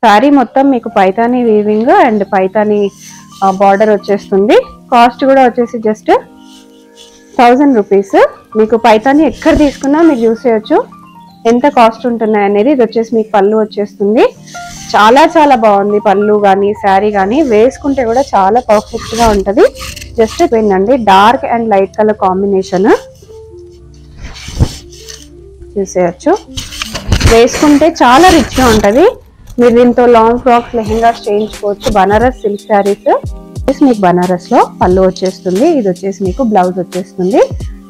Sorry మొత్తం మీకు Paithani weaving and Paithani border వచ్చేస్తుంది. కాస్ట్ కూడా వచ్చేసి జస్ట్ 1000 రూపీస్. మీకు పైతానీ ఎక్కడ తీసుకున్నా మీరు యూస్ చేయొచ్చు ఎంత కాస్ట్ ఉంటున్నాయి అనేది. ఇది వచ్చేసి మీకు పళ్ళు వచ్చేస్తుంది. చాలా చాలా బాగుంది పళ్ళు కానీ శారీ కానీ, వేసుకుంటే కూడా చాలా పర్ఫెక్ట్ గా ఉంటది. జస్ట్ ఏంటండి dark and light colour combination చూసేయచ్చు. వేసుకుంటే చాలా రిచ్ గా ఉంటది. మీరు దీంతో లాంగ్ ఫ్రాక్స్ లెహెంగాస్ చేయించుకోవచ్చు. బనారస్ సిల్క్ శారీస్ మీకు బనారస్ లో పళ్ళు వచ్చేస్తుంది. ఇది వచ్చేసి మీకు బ్లౌజ్ వచ్చేస్తుంది.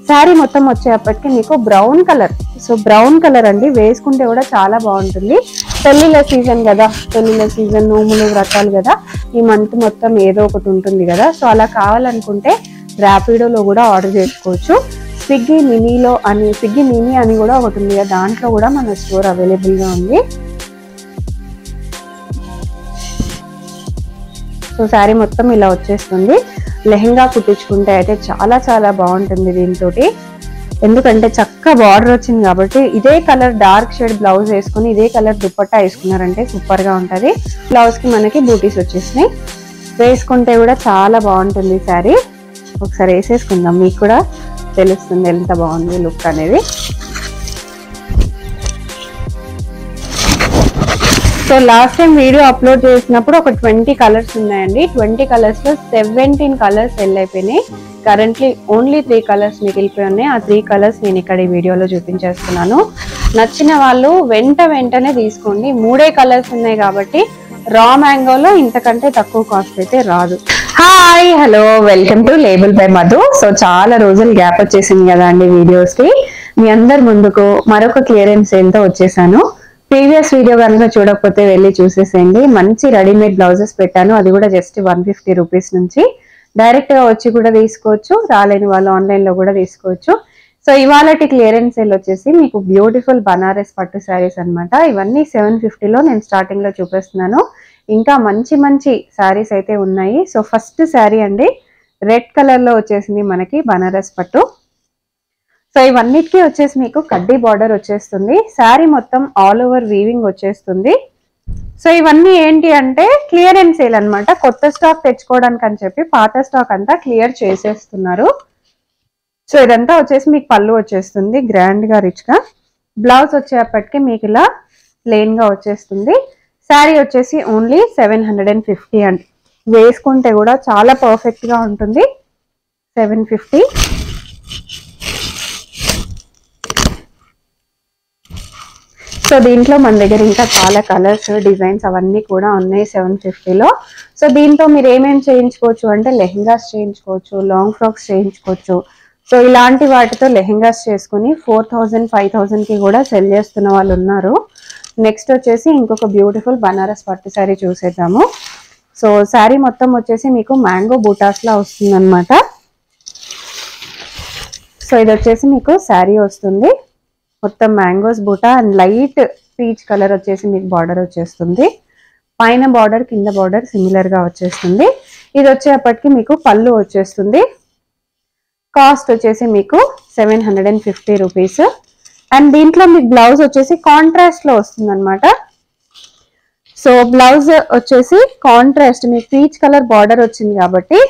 శారీ మొత్తం వచ్చేప్పటికి మీకు brown colour. So brown colour అండి, వేసుకుంటే కూడా చాలా బాగుంటుంది. పెళ్లిళ్ళ సీజన్ కదా, పెళ్లిళ్ళ సీజన్, నోములు, వ్రతాలు కదా, ఈ మంత్ మొత్తం ఏదో ఒకటి ఉంటుంది కదా. సో అలా కావాలనుకుంటే ర్యాపిడోలో కూడా ఆర్డర్ చేసుకోవచ్చు. స్విగ్గీ మినీ అని కూడా ఒకటి ఉంది కదా, దాంట్లో కూడా మన స్టోర్ అవైలబుల్ గా ఉంది. సో శారీ మొత్తం ఇలా వచ్చేస్తుంది. లెహెంగా కుట్టించుకుంటే అయితే చాలా చాలా బాగుంటుంది దీంతో, ఎందుకంటే చక్కగా బార్డర్ వచ్చింది కాబట్టి. ఇదే కలర్ డార్క్ షేడ్ బ్లౌజ్ వేసుకుని ఇదే కలర్ దుపట్టా వేసుకున్నారంటే సూపర్ గా ఉంటది. బ్లౌజ్ కి మనకి బూటీస్ వచ్చేసినాయి. వేసుకుంటే కూడా చాలా బాగుంటుంది శారీ. ఒకసారి వేసేసుకుందాం, మీకు కూడా తెలుస్తుంది ఎంత బాగుంది లుక్ అనేది. So last time video upload చేసినప్పుడు ఒక 20 కలర్స్ ఉన్నాయండి. 20 కలర్స్ లో 17 కలర్స్ సెల్ అయిపోయినాయి. కరెంట్లీ ఓన్లీ 3 కలర్స్ మిగిలిపోయి ఉన్నాయి. ఆ 3 కలర్స్ నేను ఇక్కడ ఈ వీడియోలో చూపించేస్తున్నాను. నచ్చిన వాళ్ళు వెంటనే తీసుకోండి. 3 కలర్స్ ఉన్నాయి కాబట్టి రా మ్యాంగోలో ఇంతకంటే తక్కువ కాస్ట్ అయితే రాదు. Hi, hello, welcome to label by Madhu. So చాలా రోజులు గ్యాప్ వచ్చేసింది కదా అండి వీడియోస్ కి. మీ అందరి ముందుకు మరొక క్లియరెన్స్ సేల్ తో వచ్చేసాను. ప్రీవియస్ వీడియో కనుక చూడకపోతే వెళ్ళి చూసేసేయండి. మంచి రెడీమేడ్ బ్లౌజెస్ పెట్టాను, అది కూడా జస్ట్ 150 రూపీస్ నుంచి. డైరెక్ట్ గా వచ్చి కూడా తీసుకోవచ్చు, రాలేని వాళ్ళు ఆన్లైన్ లో కూడా తీసుకోవచ్చు. సో ఇవాళటి క్లియరెన్స్ సేల్ వచ్చేసి మీకు బ్యూటిఫుల్ బనారస్ పట్టు శారీస్ అన్నమాట. ఇవన్నీ 750లో నేను స్టార్టింగ్ లో చూపిస్తున్నాను. ఇంకా మంచి మంచి శారీస్ అయితే ఉన్నాయి. సో ఫస్ట్ శారీ అండి, రెడ్ కలర్ లో వచ్చేసింది మనకి బనారస్ పట్టు. సో ఇవన్నిటికీ వచ్చేసి మీకు కడ్డీ బార్డర్ వచ్చేస్తుంది. శారీ మొత్తం ఆల్ ఓవర్ వీవింగ్ వచ్చేస్తుంది. సో ఇవన్నీ ఏంటి అంటే క్లియరెన్స్ సేల్ అనమాట. కొత్త స్టాక్ తెచ్చుకోవడానికి అని చెప్పి పాత స్టాక్ అంతా క్లియర్ చేసేస్తున్నారు. సో ఇదంతా వచ్చేసి మీకు పళ్ళు వచ్చేస్తుంది గ్రాండ్ గా రిచ్ గా. బ్లౌజ్ వచ్చేప్పటికి మీకు ఇలా ప్లెయిన్ గా వచ్చేస్తుంది. శారీ వచ్చేసి ఓన్లీ 750 అండి. వేసుకుంటే కూడా చాలా పర్ఫెక్ట్ గా ఉంటుంది. 750. సో దీంట్లో మన దగ్గర ఇంకా చాలా కలర్స్, డిజైన్స్ అవన్నీ కూడా ఉన్నాయి 750లో. సో దీంతో మీరు ఏమేమి చేయించుకోవచ్చు అంటే లెహెంగాస్ చేయించుకోవచ్చు, లాంగ్ ఫ్రాక్స్ చేయించుకోవచ్చు. సో ఇలాంటి వాటితో లెహెంగాస్ చేసుకుని 4000, 5000 కి కూడా సెల్ చేస్తున్న వాళ్ళు ఉన్నారు. నెక్స్ట్ వచ్చేసి ఇంకొక బ్యూటిఫుల్ బనారస్ పట్టు శారీ చూసేద్దాము. సో శారీ మొత్తం వచ్చేసి మీకు మ్యాంగో బూటాస్ లా వస్తుంది అనమాట. సో ఇది వచ్చేసి మీకు శారీ వస్తుంది మొత్తం మ్యాంగోస్ బూటా అండ్ లైట్ పీచ్ కలర్ వచ్చేసి మీకు బార్డర్ వచ్చేస్తుంది. పైన బార్డర్ కింద బార్డర్ సిమిలర్ గా వచ్చేస్తుంది. ఇది వచ్చేప్పటికి మీకు పళ్ళు వచ్చేస్తుంది. కాస్ట్ వచ్చేసి మీకు 750 రూపీస్. అండ్ దీంట్లో మీకు బ్లౌజ్ వచ్చేసి కాంట్రాస్ట్ లో వస్తుంది అనమాట. సో బ్లౌజ్ వచ్చేసి కాంట్రాస్ట్ మీకు పీచ్ కలర్ బార్డర్ వచ్చింది కాబట్టి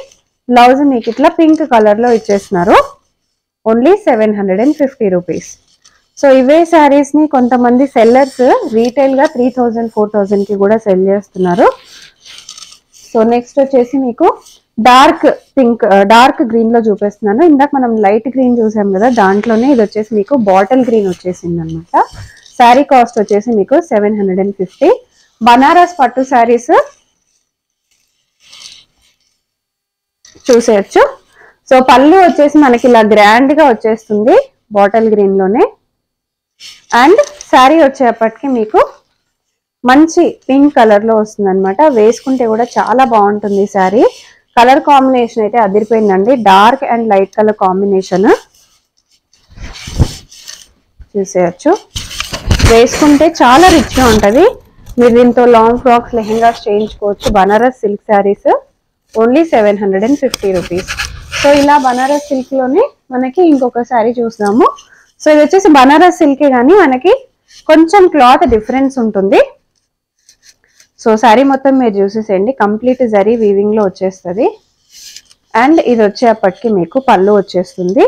బ్లౌజ్ మీకు ఇట్లా పింక్ కలర్ లో ఇచ్చేస్తున్నారు. Only 750 rupees. సో ఇవే శారీస్ ని కొంతమంది సెల్లర్స్ రీటైల్ గా 3000, 4000 కి కూడా సెల్ చేస్తున్నారు. సో నెక్స్ట్ వచ్చేసి మీకు డార్క్ పింక్, డార్క్ గ్రీన్ లో చూపిస్తున్నాను. ఇందాక మనం లైట్ గ్రీన్ చూసాం కదా, దాంట్లోనే ఇది వచ్చేసి మీకు బాటిల్ గ్రీన్ వచ్చేసింది అనమాట. శారీ కాస్ట్ వచ్చేసి మీకు 750. బనారస్ పట్టు శారీస్ చూసేయచ్చు. సో పళ్ళు వచ్చేసి మనకి ఇలా గ్రాండ్ గా వచ్చేస్తుంది బాటిల్ గ్రీన్ లోనే. అండ్ శారీ వచ్చేప్పటికి మీకు మంచి పింక్ కలర్ లో వస్తుంది అనమాట. వేసుకుంటే కూడా చాలా బాగుంటుంది శారీ. కలర్ కాంబినేషన్ అయితే అదిరిపోయిందండి. Dark and light colour combination చూసేయచ్చు. వేసుకుంటే చాలా రిచ్ గా ఉంటది. మీరు దీంతో లాంగ్ ఫ్రాక్స్ లెహెంగాస్ చేయించుకోవచ్చు. Banaras silk saris only 750 rupees. So ఇలా బనారస్ సిల్క్ లోనే మనకి ఇంకొక శారీ చూసాము. సో ఇది వచ్చేసి బనారస్ సిల్కే కానీ మనకి కొంచెం క్లాత్ డిఫరెన్స్ ఉంటుంది. సో శారీ మొత్తం మీరు చూసేసేయండి, కంప్లీట్ జరీ వీవింగ్ లో వచ్చేస్తుంది. అండ్ ఇది వచ్చేప్పటికి మీకు పళ్ళు వచ్చేస్తుంది.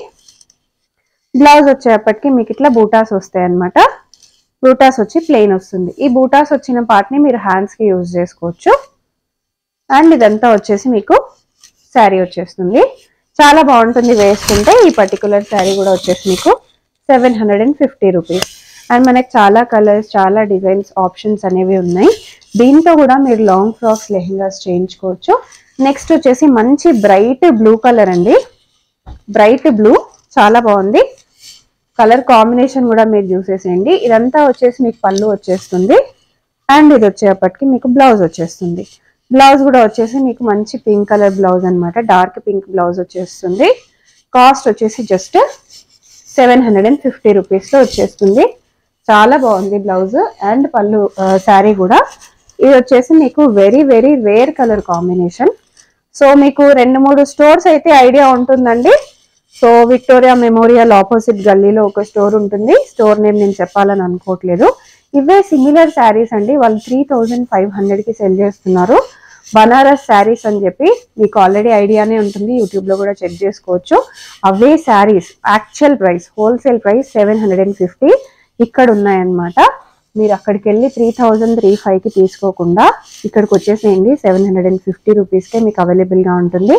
బ్లౌజ్ వచ్చేప్పటికి మీకు ఇట్లా బూటాస్ వస్తాయి అన్నమాట. బూటాస్ వచ్చి ప్లెయిన్ వస్తుంది. ఈ బూటాస్ వచ్చిన పార్ట్ ని మీరు హ్యాండ్స్ కి యూజ్ చేసుకోవచ్చు. అండ్ ఇదంతా వచ్చేసి మీకు శారీ వచ్చేస్తుంది. చాలా బాగుంటుంది వేసుకుంటే. ఈ పర్టికులర్ శారీ కూడా వచ్చేసి మీకు 750 రూపీస్. అండ్ మనకి చాలా కలర్స్, చాలా డిజైన్స్, ఆప్షన్స్ అనేవి ఉన్నాయి. దీంతో కూడా మీరు లాంగ్ ఫ్రాక్స్, లెహెంగాస్ చేయించుకోవచ్చు. నెక్స్ట్ వచ్చేసి మంచి బ్రైట్ బ్లూ కలర్ అండి. బ్రైట్ బ్లూ చాలా బాగుంది. కలర్ కాంబినేషన్ కూడా మీరు చూసేసేయండి. ఇదంతా వచ్చేసి మీకు పళ్ళు వచ్చేస్తుంది. అండ్ ఇది వచ్చేప్పటికి మీకు బ్లౌజ్ వచ్చేస్తుంది. బ్లౌజ్ కూడా వచ్చేసి మీకు మంచి పింక్ కలర్ బ్లౌజ్ అనమాట. డార్క్ పింక్ బ్లౌజ్ వచ్చేస్తుంది. కాస్ట్ వచ్చేసి జస్ట్ 750 రూపీస్లో వచ్చేస్తుంది. చాలా బాగుంది బ్లౌజ్ అండ్ పళ్ళు శారీ కూడా. ఇది వచ్చేసి మీకు very very rare colour combination. So మీకు 2-3 స్టోర్స్ అయితే ఐడియా ఉంటుందండి. సో విక్టోరియా మెమోరియల్ ఆపోజిట్ గల్లీలో ఒక స్టోర్ ఉంటుంది. స్టోర్ నేమ్ నేను చెప్పాలని అనుకోవట్లేదు. ఇవే సిమిలర్ శారీస్ అండి. వాళ్ళు 3500కి సెల్ చేస్తున్నారు. బనారస్ శారీస్ అని చెప్పి మీకు ఆల్రెడీ ఐడియానే ఉంటుంది. యూట్యూబ్లో కూడా చెక్ చేసుకోవచ్చు. అవే saris actual price, wholesale price 750 ఇక్కడ ఉన్నాయన్నమాట. మీరు అక్కడికి వెళ్ళి 3000-3500కి తీసుకోకుండా ఇక్కడికి వచ్చేసేయండి. 750 రూపీస్కే మీకు అవైలబుల్గా ఉంటుంది.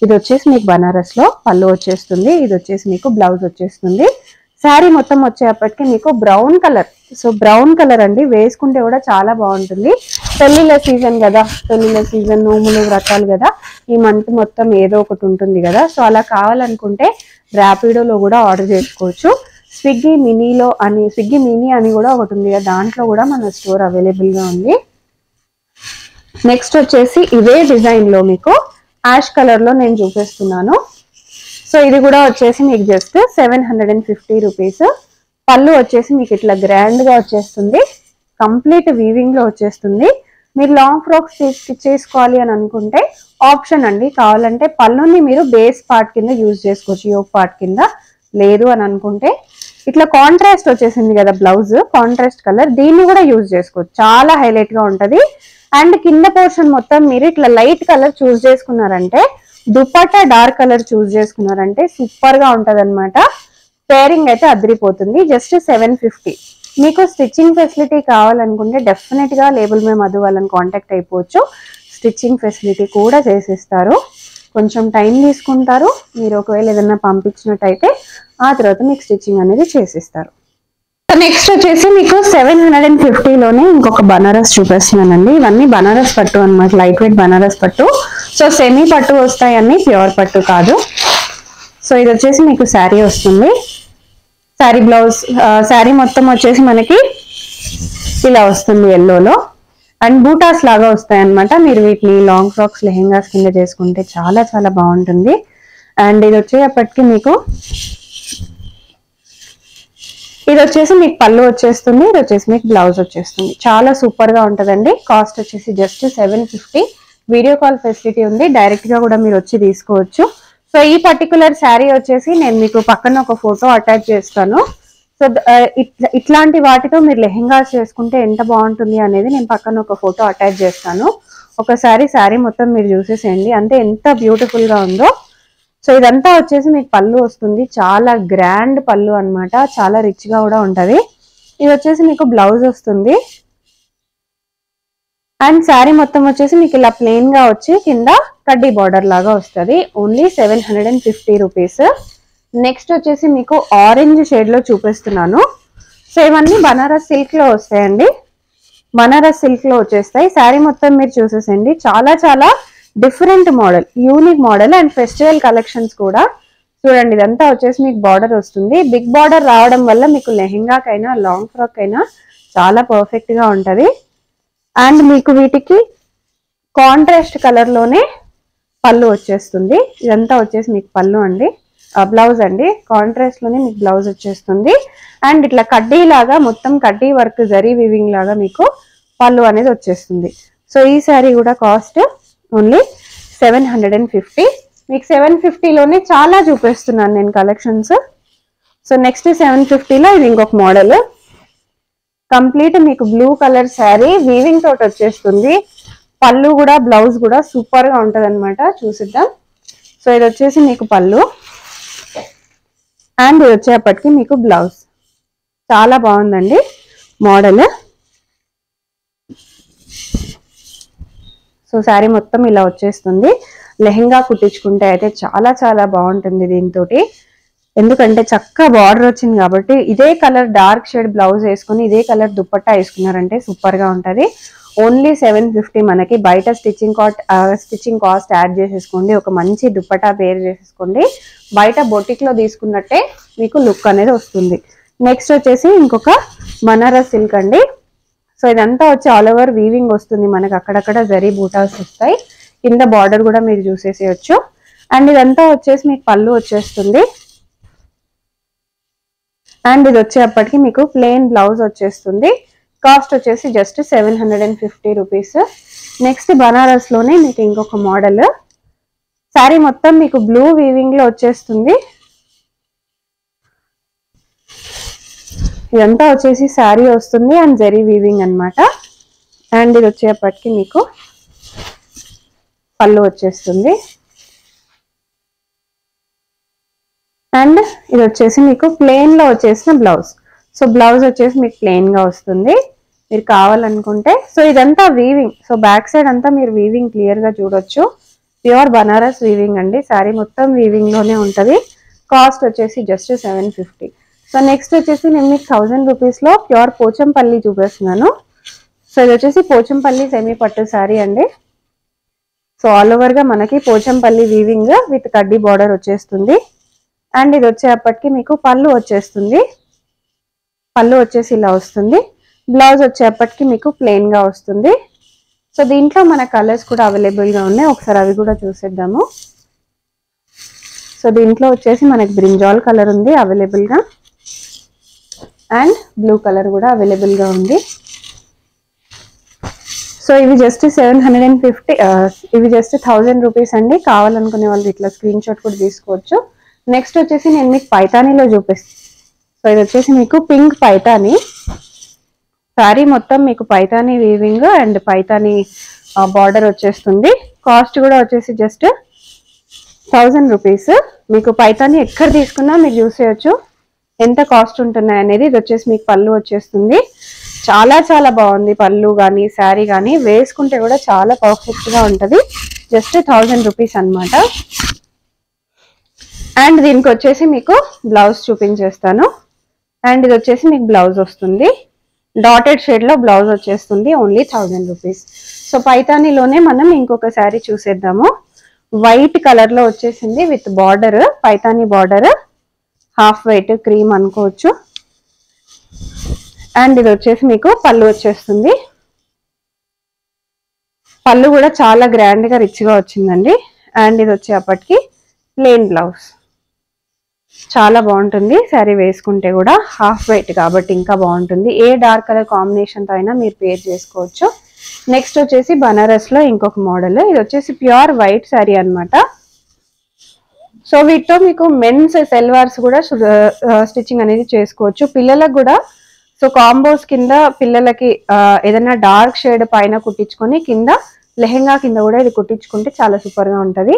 ఇది వచ్చేసి మీకు బనారస్లో పళ్ళు వచ్చేస్తుంది. ఇది వచ్చేసి మీకు బ్లౌజ్ వచ్చేస్తుంది. శారీ మొత్తం వచ్చేప్పటికి మీకు brown colour. So brown colour అండి, వేసుకుంటే కూడా చాలా బాగుంటుంది. పెళ్లిళ్ళ సీజన్ కదా, పెళ్లిళ్ళ సీజన్, నోములు, వ్రతాలు కదా, ఈ మంత్ మొత్తం ఏదో ఒకటి ఉంటుంది కదా. సో అలా కావాలనుకుంటే ర్యాపిడోలో కూడా ఆర్డర్ చేసుకోవచ్చు. స్విగ్గీ మినీ అని కూడా ఒకటి ఉంది కదా, దాంట్లో కూడా మన స్టోర్ అవైలబుల్గా ఉంది. నెక్స్ట్ వచ్చేసి ఇవే డిజైన్లో మీకు యాష్ కలర్లో నేను చూపిస్తున్నాను. సో ఇది కూడా వచ్చేసి మీకు జస్ట్ 750 రూపీస్. పళ్ళు వచ్చేసి మీకు ఇట్లా గ్రాండ్గా వచ్చేస్తుంది. కంప్లీట్ వీవింగ్లో వచ్చేస్తుంది. మీరు లాంగ్ ఫ్రాక్స్ చేసుకోవాలి అని అనుకుంటే ఆప్షన్ అండి. కావాలంటే పళ్ళుని మీరు బేస్ పార్ట్ కింద యూజ్ చేసుకోవచ్చు, యోక్ పార్ట్ కింద. లేదు అని అనుకుంటే ఇట్లా కాంట్రాస్ట్ వచ్చేసింది కదా బ్లౌజ్, కాంట్రాస్ట్ కలర్, దీన్ని కూడా యూజ్ చేసుకోవచ్చు. చాలా హైలైట్గా ఉంటుంది. అండ్ కింద పోర్షన్ మొత్తం మీరు ఇట్లా లైట్ కలర్ చూస్ చేసుకున్నారంటే, దుపట్టా డార్క్ కలర్ చూస్ చేసుకున్నారంటే సూపర్ గా ఉంటది అనమాట. పేరింగ్ అయితే అదిరిపోతుంది. జస్ట్ 750. మీకు స్టిచ్చింగ్ ఫెసిలిటీ కావాలనుకుంటే డెఫినెట్ గా లేబుల్ మే మధు వాళ్ళని కాంటాక్ట్ అయిపోవచ్చు. స్టిచ్చింగ్ ఫెసిలిటీ కూడా చేసిస్తారు. కొంచెం టైం తీసుకుంటారు. మీరు ఒకవేళ ఏదైనా పంపించినట్టయితే ఆ తర్వాత మీకు స్టిచ్చింగ్ అనేది చేసిస్తారు. నెక్స్ట్ వచ్చేసి మీకు 750లోనే ఇంకొక బనారస్ చూపిస్తున్నానండి. ఇవన్నీ బనారస్ పట్టు అనమాట, లైట్ వెయిట్ బనారస్ పట్టు. సో సెమీ పట్టు వస్తాయని, ప్యూర్ పట్టు కాదు. సో ఇది వచ్చేసి మీకు శారీ వస్తుంది. శారీ బ్లౌజ్, శారీ మొత్తం వచ్చేసి మనకి ఇలా వస్తుంది ఎల్లోలో. అండ్ బూటాస్ లాగా వస్తాయి అనమాట. మీరు వీటిని లాంగ్ ఫ్రాక్స్, లెహెంగాస్ కింద చేసుకుంటే చాలా చాలా బాగుంటుంది. అండ్ ఇది వచ్చేటప్పటికి మీకు ఇది వచ్చేసి మీకు పళ్ళు వచ్చేస్తుంది. ఇది వచ్చేసి మీకు బ్లౌజ్ వచ్చేస్తుంది. చాలా సూపర్ గా ఉంటుందండి. కాస్ట్ వచ్చేసి జస్ట్ 750. వీడియో కాల్ ఫెసిలిటీ ఉంది. డైరెక్ట్ గా కూడా మీరు వచ్చి తీసుకోవచ్చు. సో ఈ పర్టికులర్ శారీ వచ్చేసి నేను మీకు పక్కన ఒక ఫోటో అటాచ్ చేస్తాను. సో ఇట్లాంటి వాటితో మీరు లెహెంగాస్ చేసుకుంటే ఎంత బాగుంటుంది అనేది నేను పక్కన ఒక ఫోటో అటాచ్ చేస్తాను. ఒకసారి శారీ మొత్తం మీరు చూసేసేయండి, అంటే ఎంత బ్యూటిఫుల్ గా ఉందో. సో ఇదంతా వచ్చేసి మీకు పళ్ళు వస్తుంది. చాలా గ్రాండ్ పళ్ళు అనమాట. చాలా రిచ్ గా కూడా ఉంటది. ఇది వచ్చేసి మీకు బ్లౌజ్ వస్తుంది. అండ్ శారీ మొత్తం వచ్చేసి మీకు ఇలా ప్లెయిన్ గా వచ్చి కింద కడ్డీ బార్డర్ లాగా వస్తుంది. Only 750 rupees. నెక్స్ట్ వచ్చేసి మీకు ఆరెంజ్ షేడ్ లో చూపిస్తున్నాను. సో ఇవన్నీ బనారస్ సిల్క్ లో వస్తాయండి. బనారస్ సిల్క్ లో వచ్చేస్తాయి. శారీ మొత్తం మీరు చూసేసండి. చాలా చాలా different model, unique model. And festival collections కూడా చూడండి. ఇదంతా వచ్చేసి మీకు బార్డర్ వస్తుంది. బిగ్ బార్డర్ రావడం వల్ల మీకు లెహెంగాకైనా లాంగ్ ఫ్రాక్ అయినా చాలా పర్ఫెక్ట్ గా ఉంటది. అండ్ మీకు వీటికి కాంట్రాస్ట్ కలర్ లోనే పళ్ళు వచ్చేస్తుంది. ఇదంతా వచ్చేసి మీకు పళ్ళు అండి, బ్లౌజ్ అండి. కాంట్రాస్ట్ లోనే మీకు బ్లౌజ్ వచ్చేస్తుంది. అండ్ ఇట్లా కడ్డీ లాగా మొత్తం కడ్డీ వర్క్, జరీ వీవింగ్ లాగా మీకు పళ్ళు అనేది వచ్చేస్తుంది. సో ఈ శారీ కూడా కాస్ట్ ఓన్లీ 750. మీకు 750లోనే చాలా చూపిస్తున్నాను నేను కలెక్షన్స్. సో నెక్స్ట్ 750లో ఇది ఇంకొక మోడల్. కంప్లీట్ మీకు బ్లూ కలర్ శారీ వీవింగ్ తోటి వచ్చేస్తుంది. పళ్ళు కూడా బ్లౌజ్ కూడా సూపర్ గా ఉంటది అనమాట. చూసిద్దాం. సో ఇది వచ్చేసి మీకు పళ్ళు అండ్ ఇది వచ్చేప్పటికి మీకు బ్లౌజ్. చాలా బాగుందండి మోడల్. సో శారీ మొత్తం ఇలా వచ్చేస్తుంది. లెహెంగా కుట్టించుకుంటే అయితే చాలా చాలా బాగుంటుంది దీంతో. ఎందుకంటే చక్కగా బార్డర్ వచ్చింది కాబట్టి ఇదే కలర్ డార్క్ షేడ్ బ్లౌజ్ వేసుకుని ఇదే కలర్ దుపట్టా వేసుకున్నారంటే సూపర్ గా ఉంటది. ఓన్లీ 750 మనకి. బయట స్టిచ్చింగ్ కాస్ట్ యాడ్ చేసేసుకోండి. ఒక మంచి దుపట్టా పేర్ చేసేసుకోండి. బయట బొటిక్ లో తీసుకున్నట్టే మీకు లుక్ అనేది వస్తుంది. నెక్స్ట్ వచ్చేసి ఇంకొక బనారస్ సిల్క్ అండి. సో ఇదంతా వచ్చి ఆల్ ఓవర్ వీవింగ్ వస్తుంది మనకి. అక్కడక్కడ జరీ బూటాస్ వస్తాయి. కింద బార్డర్ కూడా మీరు చూసేసేయచ్చు. అండ్ ఇదంతా వచ్చేసి మీకు పళ్ళు వచ్చేస్తుంది. అండ్ ఇది వచ్చేప్పటికి మీకు ప్లెయిన్ బ్లౌజ్ వచ్చేస్తుంది. కాస్ట్ వచ్చేసి జస్ట్ 750 రూపీస్. నెక్స్ట్ బనారస్ లోనే మీకు ఇంకొక మోడల్. శారీ మొత్తం మీకు బ్లూ వీవింగ్ లో వచ్చేస్తుంది. ఇదంతా వచ్చేసి శారీ వస్తుంది అండ్ జరీ వీవింగ్ అనమాట. అండ్ ఇది వచ్చేప్పటికి మీకు పళ్ళు వచ్చేస్తుంది. అండ్ ఇది వచ్చేసి మీకు ప్లెయిన్ లో వచ్చేసిన బ్లౌజ్. సో బ్లౌజ్ వచ్చేసి మీకు ప్లెయిన్ గా వస్తుంది మీరు కావాలనుకుంటే. సో ఇదంతా వీవింగ్. సో బ్యాక్ సైడ్ అంతా మీరు వీవింగ్ క్లియర్ గా చూడొచ్చు. ప్యూర్ బనారస్ వీవింగ్ అండి. శారీ మొత్తం వీవింగ్ లోనే ఉంటది. కాస్ట్ వచ్చేసి జస్ట్ 750. సో నెక్స్ట్ వచ్చేసి నేను మీకు 1000 రూపీస్ లో ప్యూర్ పోచంపల్లి చూపిస్తున్నాను. సో ఇది వచ్చేసి పోచంపల్లి సెమీ పట్టు శారీ అండి. సో ఆల్ ఓవర్ గా మనకి పోచంపల్లి వీవింగ్ విత్ కడ్డీ బార్డర్ వచ్చేస్తుంది. అండ్ ఇది వచ్చేప్పటికి మీకు పళ్ళు వచ్చేస్తుంది. పళ్ళు వచ్చేసి ఇలా వస్తుంది. బ్లౌజ్ వచ్చేప్పటికి మీకు ప్లెయిన్ గా వస్తుంది. సో దీంట్లో మన కలర్స్ కూడా అవైలబుల్ గా ఉన్నాయి. ఒకసారి అవి కూడా చూసేద్దాము. సో దీంట్లో వచ్చేసి మనకి బ్రింజాల్ కలర్ ఉంది అవైలబుల్ గా. అండ్ బ్లూ కలర్ కూడా అవైలబుల్ గా ఉంది. సో ఇవి జస్ట్ 750 ఇవి జస్ట్ 1000 రూపీస్ అండి. కావాలనుకునే వాళ్ళు ఇట్లా స్క్రీన్ షాట్ కూడా తీసుకోవచ్చు. నెక్స్ట్ వచ్చేసి నేను మీకు పైతానీలో చూపిస్తాను. సో ఇది వచ్చేసి మీకు పింక్ పైతానీ శారీ మొత్తం మీకు Paithani weaving and Paithani border వచ్చేస్తుంది. కాస్ట్ కూడా వచ్చేసి జస్ట్ 1000 రూపీస్. మీకు పైతానీ ఎక్కడ తీసుకున్నా మీరు చూసేయచ్చు ఎంత కాస్ట్ ఉంటున్నాయి అనేది. ఇది వచ్చేసి మీకు పళ్ళు వచ్చేస్తుంది. చాలా చాలా బాగుంది పళ్ళు కానీ శారీ కానీ. వేసుకుంటే కూడా చాలా పర్ఫెక్ట్ గా ఉంటది. జస్ట్ 1000 రూపీస్ అనమాట. అండ్ దీనికి వచ్చేసి మీకు బ్లౌజ్ చూపించేస్తాను. అండ్ ఇది వచ్చేసి మీకు బ్లౌజ్ వస్తుంది. డాటెడ్ షేడ్ లో బ్లౌజ్ వచ్చేస్తుంది. Only 1000 rupees. సో పైతానీలోనే మనం ఇంకొక శారీ చూసేద్దాము. వైట్ కలర్ లో వచ్చేసింది with border. Paithani border half white cream అనుకోవచ్చు. అండ్ ఇది వచ్చేసి మీకు పళ్ళు వచ్చేస్తుంది. పళ్ళు కూడా చాలా గ్రాండ్ గా రిచ్ గా వచ్చిందండి. అండ్ ఇది వచ్చేప్పటికి ప్లెయిన్ బ్లౌజ్. చాలా బాగుంటుంది శారీ వేసుకుంటే కూడా. హాఫ్ వైట్ కాబట్టి ఇంకా బాగుంటుంది. ఏ డార్క్ కలర్ కాంబినేషన్ తో అయినా మీరు పేర్ చేసుకోవచ్చు. నెక్స్ట్ వచ్చేసి బనారస్ లో ఇంకొక మోడల్. ఇది వచ్చేసి ప్యూర్ వైట్ శారీ అనమాట. సో వీటితో మీకు మెన్స్ సెల్వార్స్ కూడా స్టిచ్చింగ్ అనేది చేసుకోవచ్చు. పిల్లలకు కూడా సో కాంబోస్ కింద పిల్లలకి ఏదైనా డార్క్ షేడ్ పైన కుట్టించుకొని కింద లెహెంగా కింద కూడా ఇది కుట్టించుకుంటే చాలా సూపర్ గా ఉంటది.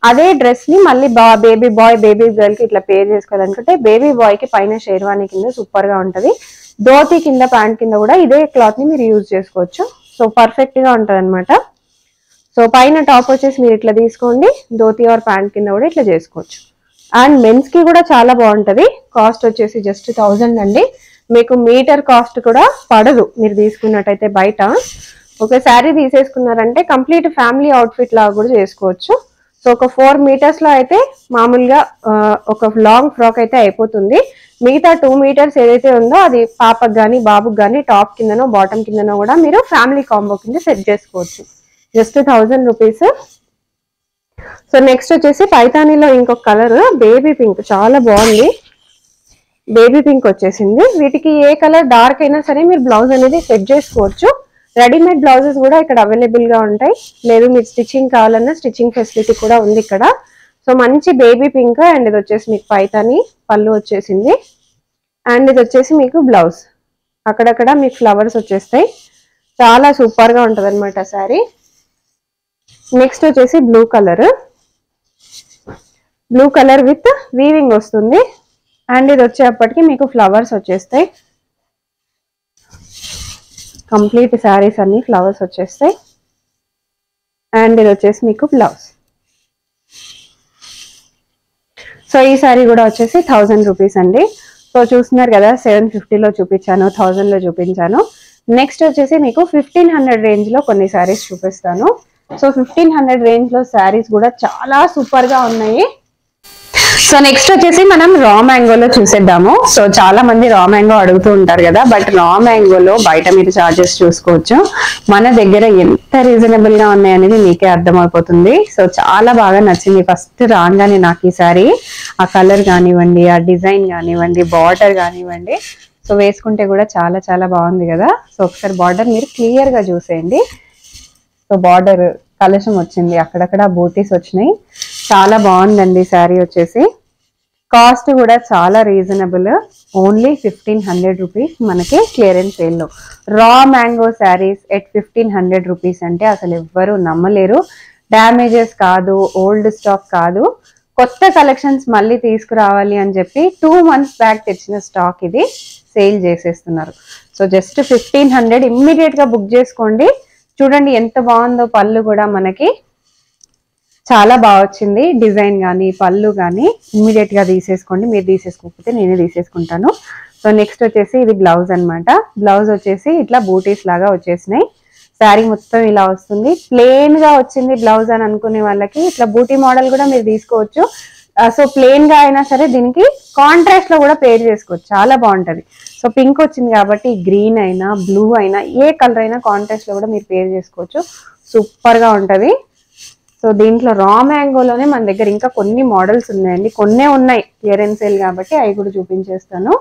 అదే డ్రెస్ ని మళ్ళీ బేబీ బాయ్ బేబీ గర్ల్ కి ఇట్లా పేర్ చేసుకోవాలనుకుంటే బేబీ బాయ్ కి పైన షేర్వాణి కింద సూపర్ గా ఉంటది. ధోతి కింద ప్యాంట్ కింద కూడా ఇదే క్లాత్ ని మీరు యూజ్ చేసుకోవచ్చు. సో పర్ఫెక్ట్ గా ఉంటది అనమాట. సో పైన టాప్ వచ్చేసి మీరు ఇట్లా తీసుకోండి. ధోతి ఆర్ ప్యాంట్ కింద కూడా ఇట్లా చేసుకోవచ్చు. అండ్ మెన్స్ కి కూడా చాలా బాగుంటది. కాస్ట్ వచ్చేసి జస్ట్ 1000 అండి. మీకు మీటర్ కాస్ట్ కూడా పడదు మీరు తీసుకున్నట్టయితే. బయట ఒక శారీ తీసేసుకున్నారంటే కంప్లీట్ ఫ్యామిలీ అవుట్ఫిట్ లాగా కూడా చేసుకోవచ్చు. సో ఒక 4 మీటర్స్ లో అయితే మామూలుగా ఒక లాంగ్ ఫ్రాక్ అయితే అయిపోతుంది. మిగతా 2 మీటర్స్ ఏదైతే ఉందో అది పాపకు కానీ బాబుకి కానీ టాప్ కిందనో బాటమ్ కిందనో కూడా మీరు ఫ్యామిలీ కాంబో కింద సెట్ చేసుకోవచ్చు. Just 1000 rupees. సో నెక్స్ట్ వచ్చేసి పైతానీలో ఇంకొక కలర్ బేబీ పింక్. చాలా బాగుంది. బేబీ పింక్ వచ్చేసింది. వీటికి ఏ కలర్ డార్క్ అయినా సరే మీరు బ్లౌజ్ అనేది సెట్ చేసుకోవచ్చు. రెడీమేడ్ బ్లౌజెస్ కూడా ఇక్కడ అవైలబుల్ గా ఉంటాయి. లేదు మీరు స్టిచ్చింగ్ కావాలన్నా స్టిచ్చింగ్ ఫెసిలిటీ కూడా ఉంది ఇక్కడ. సో మంచి బేబీ పింక్. అండ్ ఇది వచ్చేసి మీకు పైతాని పళ్ళు వచ్చేసింది. అండ్ ఇది వచ్చేసి మీకు బ్లౌజ్. అక్కడక్కడ మీకు ఫ్లవర్స్ వచ్చేస్తాయి. చాలా సూపర్ గా ఉంటది అనమాట శారీ. నెక్స్ట్ వచ్చేసి బ్లూ కలర్ విత్ వీవింగ్ వస్తుంది. అండ్ ఇది వచ్చేప్పటికి మీకు ఫ్లవర్స్ వచ్చేస్తాయి. కంప్లీట్ శారీస్ అన్ని ఫ్లవర్స్ వచ్చేస్తాయి. అండ్ ఇది వచ్చేసి మీకు బ్లౌజ్. సో ఈ శారీ కూడా వచ్చేసి 1000 రూపీస్ అండి. సో చూస్తున్నారు కదా, 750లో చూపించాను, 1000లో చూపించాను. నెక్స్ట్ వచ్చేసి మీకు 1500 రేంజ్ లో కొన్ని శారీస్ చూపిస్తాను. సో 1500 రేంజ్ లో శారీస్ కూడా చాలా సూపర్ గా ఉన్నాయి. సో నెక్స్ట్ వచ్చేసి మనం రా మ్యాంగోలో చూసేద్దాము. సో చాలా మంది రా మ్యాంగో అడుగుతూ ఉంటారు కదా, బట్ రా మ్యాంగోలో బయట మీరు చార్జెస్ చూసుకోవచ్చు, మన దగ్గర ఎంత రీజనబుల్ గా ఉన్నాయనేది మీకే అర్థమైపోతుంది. సో చాలా బాగా నచ్చింది ఫస్ట్ రాగానే నాకు ఈ సారీ. ఆ కలర్ కానివ్వండి, ఆ డిజైన్ కానివ్వండి, బార్డర్ కానివ్వండి, సో వేసుకుంటే కూడా చాలా చాలా బాగుంది కదా. సో ఒకసారి బార్డర్ మీరు క్లియర్ గా చూసేయండి. సో బార్డర్ కలశం వచ్చింది, అక్కడక్కడ బూటీస్ వచ్చినాయి. చాలా బాగుందండి శారీ వచ్చేసి. కాస్ట్ కూడా చాలా రీజనబుల్, ఓన్లీ 1500 రూపీస్ మనకి క్లియరెన్స్ సేల్ లో. రా మ్యాంగో శారీస్ ఎట్ 1500 రూపీస్ అంటే అసలు ఎవ్వరు నమ్మలేరు. డ్యామేజెస్ కాదు, ఓల్డ్ స్టాక్ కాదు, కొత్త కలెక్షన్స్ మళ్ళీ తీసుకురావాలి అని చెప్పి 2 months బ్యాక్ తెచ్చిన స్టాక్ ఇది సేల్ చేసేస్తున్నారు. సో జస్ట్ 1500 ఇమ్మీడియట్ గా బుక్ చేసుకోండి. చూడండి ఎంత బాగుందో, పళ్ళు కూడా మనకి చాలా బాగా వచ్చింది. డిజైన్ కానీ పళ్ళు కానీ ఇమ్మీడియట్ గా తీసేసుకోండి. మీరు తీసేసుకోకపోతే నేనే తీసేసుకుంటాను. సో నెక్స్ట్ వచ్చేసి ఇది బ్లౌజ్ అనమాట. బ్లౌజ్ వచ్చేసి ఇట్లా బూటీస్ లాగా వచ్చేసినాయి. శారీ మొత్తం ఇలా వస్తుంది. ప్లెయిన్ గా వచ్చింది బ్లౌజ్ అని అనుకునే వాళ్ళకి ఇట్లా బూటీ మోడల్ కూడా మీరు తీసుకోవచ్చు. సో ప్లెయిన్ గా అయినా సరే దీనికి కాంట్రాస్ట్ లో కూడా పేర్ చేసుకోవచ్చు, చాలా బాగుంటది. సో పింక్ వచ్చింది కాబట్టి గ్రీన్ అయినా బ్లూ అయినా ఏ కలర్ అయినా కాంట్రాస్ట్ లో కూడా మీరు పేర్ చేసుకోవచ్చు, సూపర్ గా ఉంటది. సో దీంట్లో రా మ్యాంగోలోనే మన దగ్గర ఇంకా కొన్ని మోడల్స్ ఉన్నాయండి, కొన్నే ఉన్నాయి క్లియరెన్స్ సేల్ కాబట్టి అవి కూడా చూపించేస్తాను.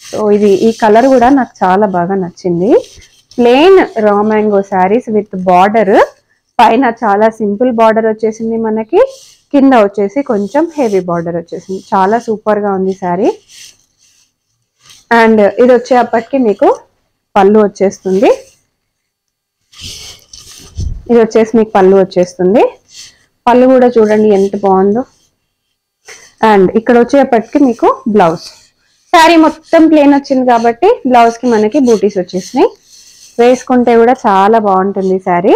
సో ఈ కలర్ కూడా నాకు చాలా బాగా నచ్చింది. ప్లెయిన్ రా మ్యాంగో శారీస్ విత్ బార్డర్, పైన చాలా సింపుల్ బార్డర్ వచ్చేసింది మనకి, కింద వచ్చేసి కొంచెం హెవీ బార్డర్ వచ్చేసింది. చాలా సూపర్ గా ఉంది శారీ. అండ్ ఇది వచ్చేప్పటికి మీకు పళ్ళు వచ్చేస్తుంది. ఇది వచ్చేసి మీకు పళ్ళు వచ్చేస్తుంది. పళ్ళు కూడా చూడండి ఎంత బాగుందో. అండ్ ఇక్కడ వచ్చేప్పటికి మీకు బ్లౌజ్. శారీ మొత్తం ప్లెయిన్ వచ్చింది కాబట్టి బ్లౌజ్ కి మనకి బూటీస్ వచ్చేసినాయి. వేసుకుంటే కూడా చాలా బాగుంటుంది శారీ.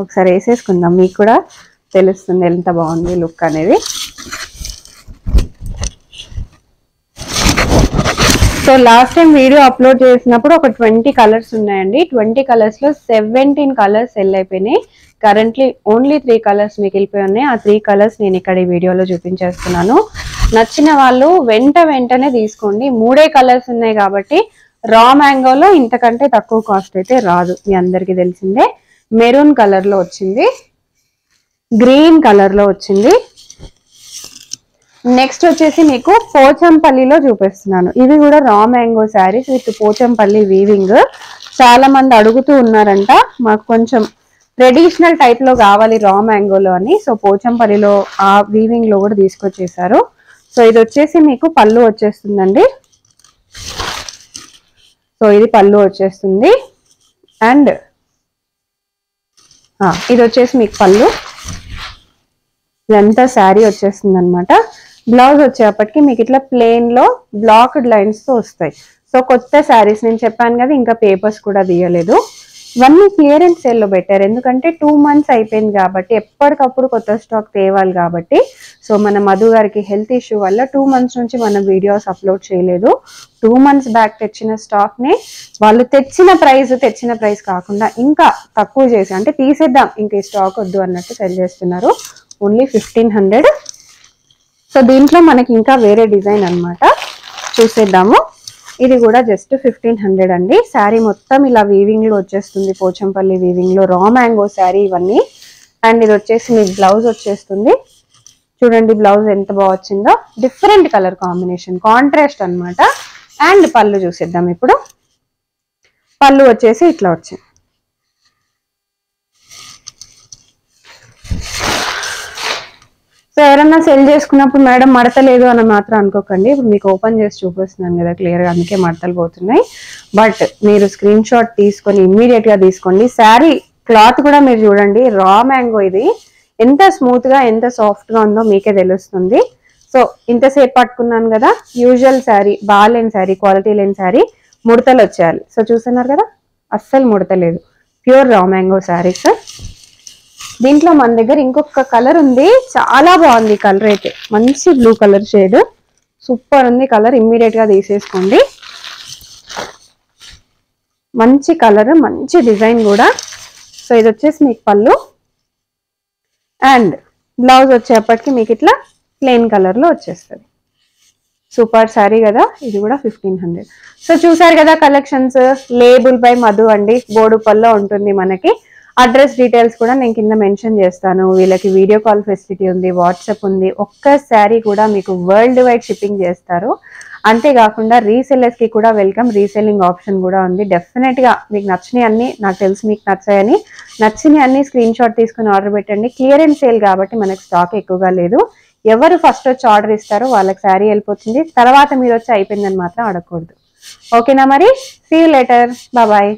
ఒకసారి వేసేసుకుందాం, మీకు కూడా తెలుస్తుంది ఎంత బాగుంది లుక్ అనేది. So last time video upload చేసినప్పుడు ఒక 20 కలర్స్ ఉన్నాయండి. 20 కలర్స్ లో 17 కలర్స్ సెల్ అయిపోయినాయి. కరెంట్లీ ఓన్లీ 3 కలర్స్ మిగిలిపోయి ఉన్నాయి. ఆ 3 కలర్స్ నేను ఇక్కడ ఈ వీడియోలో చూపించేస్తున్నాను. నచ్చిన వాళ్ళు వెంటనే తీసుకోండి. 3 కలర్స్ ఉన్నాయి కాబట్టి రా మ్యాంగోలో ఇంతకంటే తక్కువ కాస్ట్ అయితే రాదు, మీ అందరికీ తెలిసిందే. మెరూన్ కలర్ లో వచ్చింది, గ్రీన్ కలర్ లో వచ్చింది. నెక్స్ట్ వచ్చేసి మీకు పోచంపల్లిలో చూపిస్తున్నాను. ఇవి కూడా raw mango saris with Pochampally weaving. చాలా మంది అడుగుతూ ఉన్నారంట, మాకు కొంచెం ట్రెడిషనల్ టైప్ లో కావాలి రా మ్యాంగోలో అని. సో పోచంపల్లిలో ఆ వీవింగ్ లో కూడా తీసుకొచ్చేసారు. సో ఇది వచ్చేసి మీకు పళ్ళు వచ్చేస్తుందండి. సో ఇది పళ్ళు వచ్చేస్తుంది. అండ్ ఇది వచ్చేసి మీకు పళ్ళు, ఇదంతా శారీ వచ్చేస్తుంది అనమాట. బ్లౌజ్ వచ్చేప్పటికి మీకు ఇట్లా ప్లెయిన్ లో బ్లాక్డ్ లైన్స్ తో వస్తాయి. సో కొత్త శారీస్ నేను చెప్పాను కదా, ఇంకా పేపర్స్ కూడా తీయలేదు. ఇవన్నీ క్లియరెన్స్ సేల్ లో పెట్టారు, ఎందుకంటే 2 months అయిపోయింది కాబట్టి ఎప్పటికప్పుడు కొత్త స్టాక్ తేవాలి కాబట్టి. సో మన మధు గారికి హెల్త్ ఇష్యూ వల్ల 2 months నుంచి మనం వీడియోస్ అప్లోడ్ చేయలేదు. 2 months బ్యాక్ తెచ్చిన స్టాక్ ని వాళ్ళు తెచ్చిన ప్రైస్ కాకుండా ఇంకా తక్కువ చేసి, అంటే తీసేద్దాం ఇంకా ఈ స్టాక్ వద్దు అన్నట్టు సెల్ చేస్తున్నారు. ఓన్లీ 1500. సో దీంట్లో మనకి ఇంకా వేరే డిజైన్ అన్నమాట, చూసేద్దాము. ఇది కూడా జస్ట్ 1500 అండి. శారీ మొత్తం ఇలా వీవింగ్ లో వచ్చేస్తుంది, పోచంపల్లి వీవింగ్ లో రా మ్యాంగో శారీ ఇవన్నీ. అండ్ ఇది వచ్చేసి మీకు బ్లౌజ్ వచ్చేస్తుంది. చూడండి బ్లౌజ్ ఎంత బాగా వచ్చిందో, డిఫరెంట్ కలర్ కాంబినేషన్, కాంట్రాస్ట్ అన్నమాట. అండ్ పళ్ళు చూసేద్దాం ఇప్పుడు. పళ్ళు వచ్చేసి ఇట్లా వచ్చింది. సో ఎవరన్నా సెల్ చేసుకున్నప్పుడు మేడం మడతలేదు అని మాత్రం అనుకోకండి. ఇప్పుడు మీకు ఓపెన్ చేసి చూపిస్తున్నాను కదా క్లియర్గా, అందుకే మడతలు పోతున్నాయి. బట్ మీరు స్క్రీన్ షాట్ తీసుకొని ఇమ్మీడియట్ గా తీసుకోండి. శారీ క్లాత్ కూడా మీరు చూడండి, రా మ్యాంగో ఇది ఎంత స్మూత్ గా ఎంత సాఫ్ట్ గా ఉందో మీకే తెలుస్తుంది. సో ఇంతసేపు పట్టుకున్నాను కదా, యూజువల్ శారీ, బాగాలేని శారీ, క్వాలిటీ లేని శారీ ముడతలు వచ్చేయాలి. సో చూస్తున్నారు కదా, అస్సలు ముడతలేదు, ప్యూర్ రా మ్యాంగో శారీస్. దీంట్లో మన దగ్గర ఇంకొక కలర్ ఉంది, చాలా బాగుంది కలర్ అయితే, మంచి బ్లూ కలర్ షేడ్, సూపర్ ఉంది కలర్. ఇమ్మీడియట్ గా తీసేసుకోండి. మంచి కలర్, మంచి డిజైన్ కూడా. సో ఇది వచ్చేసి మీకు పళ్ళు, అండ్ బ్లౌజ్ వచ్చేప్పటికి మీకు ఇట్లా ప్లెయిన్ కలర్ లో వచ్చేస్తుంది. సూపర్ శారీ కదా, ఇది కూడా 1500. సో చూసారు కదా కలెక్షన్స్. లేబుల్ బై మధు అండి, బోడుపల్లో ఉంటుంది మనకి. అడ్రస్ డీటెయిల్స్ కూడా నేను కింద మెన్షన్ చేస్తాను. వీళ్ళకి వీడియో కాల్ ఫెసిలిటీ ఉంది, వాట్సాప్ ఉంది. ఒక్క శారీ కూడా మీకు వరల్డ్ వైడ్ షిప్పింగ్ చేస్తారు. అంతేకాకుండా రీసెల్లర్స్ కి కూడా వెల్కమ్, రీసెల్లింగ్ ఆప్షన్ కూడా ఉంది. డెఫినెట్ గా మీకు నచ్చినవి అన్ని, నాకు తెలిసి మీకు నచ్చాయని, నచ్చినవి అన్ని స్క్రీన్ షాట్ తీసుకుని ఆర్డర్ పెట్టండి. క్లియరెన్స్ సేల్ కాబట్టి మనకి స్టాక్ ఎక్కువగా లేదు. ఎవరు ఫస్ట్ వచ్చి ఆర్డర్ ఇస్తారో వాళ్ళకి శారీ వెళ్ళిపోతుంది, తర్వాత మీరు వచ్చి అయిపోయిందని మాత్రం అడగకూడదు. ఓకేనా మరి, సీ యూ లేటర్, బాయ్.